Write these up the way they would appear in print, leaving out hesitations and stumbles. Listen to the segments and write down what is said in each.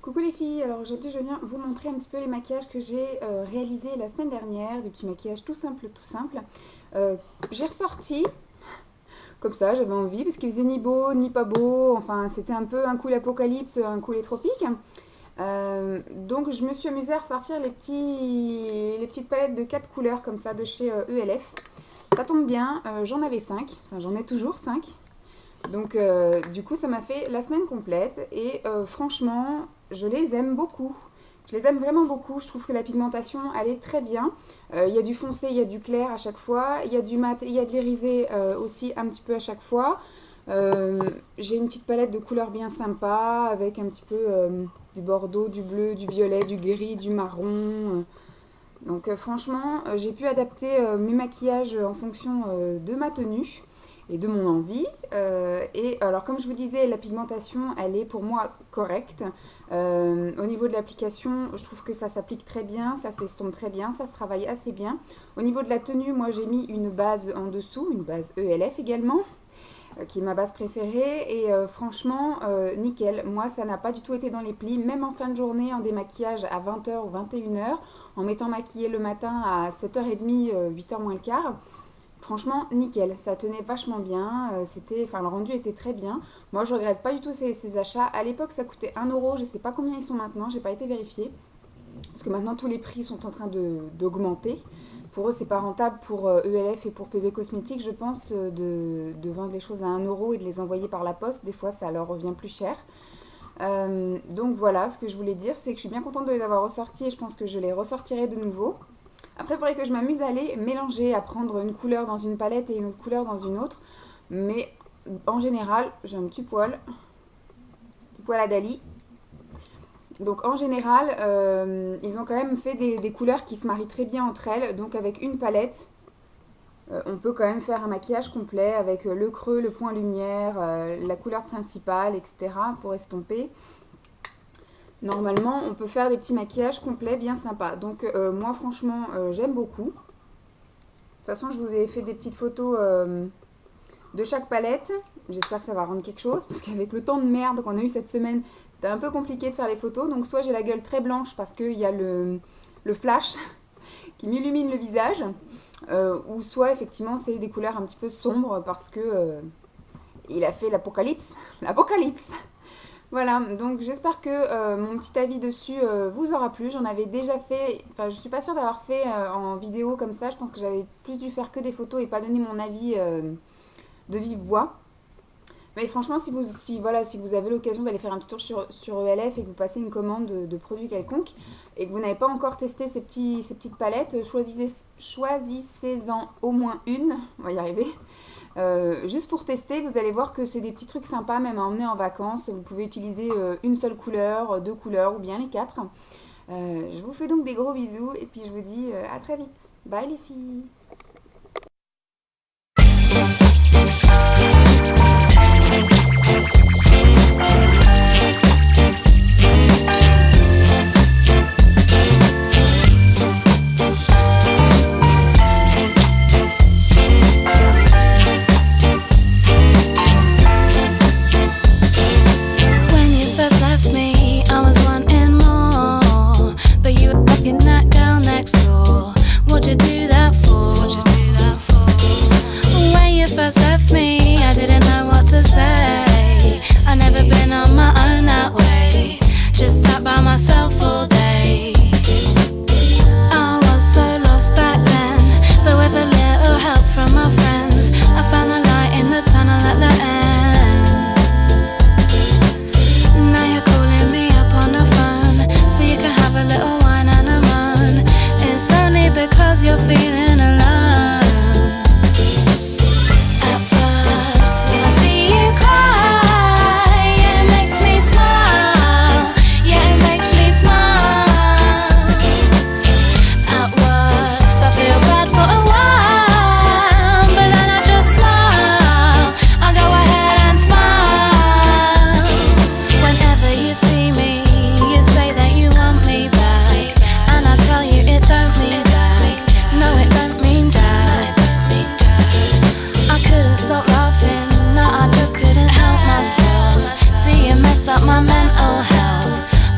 Coucou les filles, alors aujourd'hui je viens vous montrer un petit peu les maquillages que j'ai réalisés la semaine dernière, des petits maquillages tout simples, tout simples. J'ai ressorti, comme ça j'avais envie, parce qu'il faisait ni beau ni pas beau, enfin c'était un peu un coup l'apocalypse, un coup les tropiques. Donc je me suis amusée à ressortir les petites palettes de 4 couleurs comme ça de chez ELF. Ça tombe bien, j'en avais 5, enfin j'en ai toujours 5. Donc du coup ça m'a fait la semaine complète et franchement je les aime beaucoup. Je les aime vraiment beaucoup, je trouve que la pigmentation elle est très bien. Il y a du foncé, il y a du clair à chaque fois, il y a du mat, il y a de l'irisé aussi un petit peu à chaque fois. J'ai une petite palette de couleurs bien sympa avec un petit peu du bordeaux, du bleu, du violet, du gris, du marron. Donc franchement j'ai pu adapter mes maquillages en fonction de ma tenue et de mon envie. Et alors comme je vous disais, la pigmentation, elle est pour moi correcte. Au niveau de l'application, je trouve que ça s'applique très bien, ça s'estompe très bien, ça se travaille assez bien. Au niveau de la tenue, moi j'ai mis une base en dessous, une base ELF également, qui est ma base préférée. Et franchement, nickel. Moi, ça n'a pas du tout été dans les plis, même en fin de journée, en démaquillage à 20h ou 21h, en m'étant maquillée le matin à 7h30, 8h moins le quart. Franchement, nickel, ça tenait vachement bien, le rendu était très bien. Moi, je regrette pas du tout ces achats. À l'époque, ça coûtait 1 €, je sais pas combien ils sont maintenant, j'ai pas été vérifier. Parce que maintenant, tous les prix sont en train d'augmenter. Pour eux, c'est pas rentable pour ELF et pour PB Cosmétiques, je pense, de vendre les choses à 1 € et de les envoyer par la poste. Des fois, ça leur revient plus cher. Donc voilà, ce que je voulais dire, c'est que je suis bien contente de les avoir ressortis et je pense que je les ressortirai de nouveau. Après, il faudrait que je m'amuse à les mélanger, à prendre une couleur dans une palette et une autre couleur dans une autre. Mais en général, j'ai un petit poil à Dali. Donc en général, ils ont quand même fait des couleurs qui se marient très bien entre elles. Donc avec une palette, on peut quand même faire un maquillage complet avec le creux, le point lumière, la couleur principale, etc. pour estomper. Normalement, on peut faire des petits maquillages complets bien sympas. Donc moi, franchement, j'aime beaucoup. De toute façon, je vous ai fait des petites photos de chaque palette. J'espère que ça va rendre quelque chose, parce qu'avec le temps de merde qu'on a eu cette semaine, c'était un peu compliqué de faire les photos. Donc soit j'ai la gueule très blanche parce qu'il y a le flash qui m'illumine le visage, ou soit effectivement c'est des couleurs un petit peu sombres parce que il a fait l'apocalypse. L'apocalypse. Voilà, donc j'espère que mon petit avis dessus vous aura plu. J'en avais déjà fait, enfin je suis pas sûre d'avoir fait en vidéo comme ça. Je pense que j'avais plus dû faire que des photos et pas donner mon avis de vive voix. Mais franchement, si vous avez l'occasion d'aller faire un petit tour sur ELF et que vous passez une commande de produits quelconques et que vous n'avez pas encore testé ces petites palettes, choisissez-en au moins une, on va y arriver. Juste pour tester, vous allez voir que c'est des petits trucs sympas même à emmener en vacances. Vous pouvez utiliser une seule couleur, 2 couleurs ou bien les 4. Je vous fais donc des gros bisous et puis je vous dis à très vite. Bye les filles!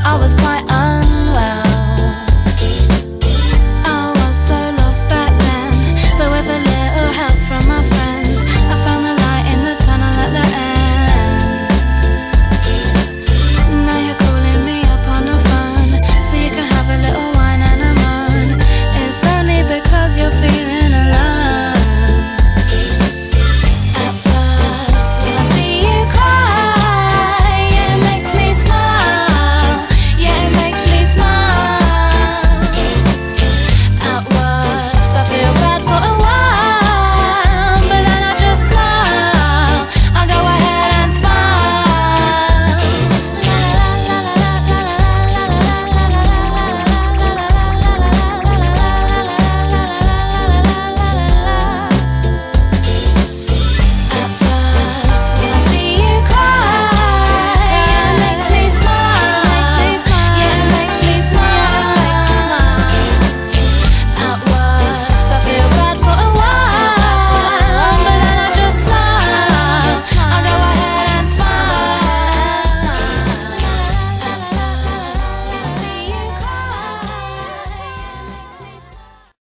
I was quite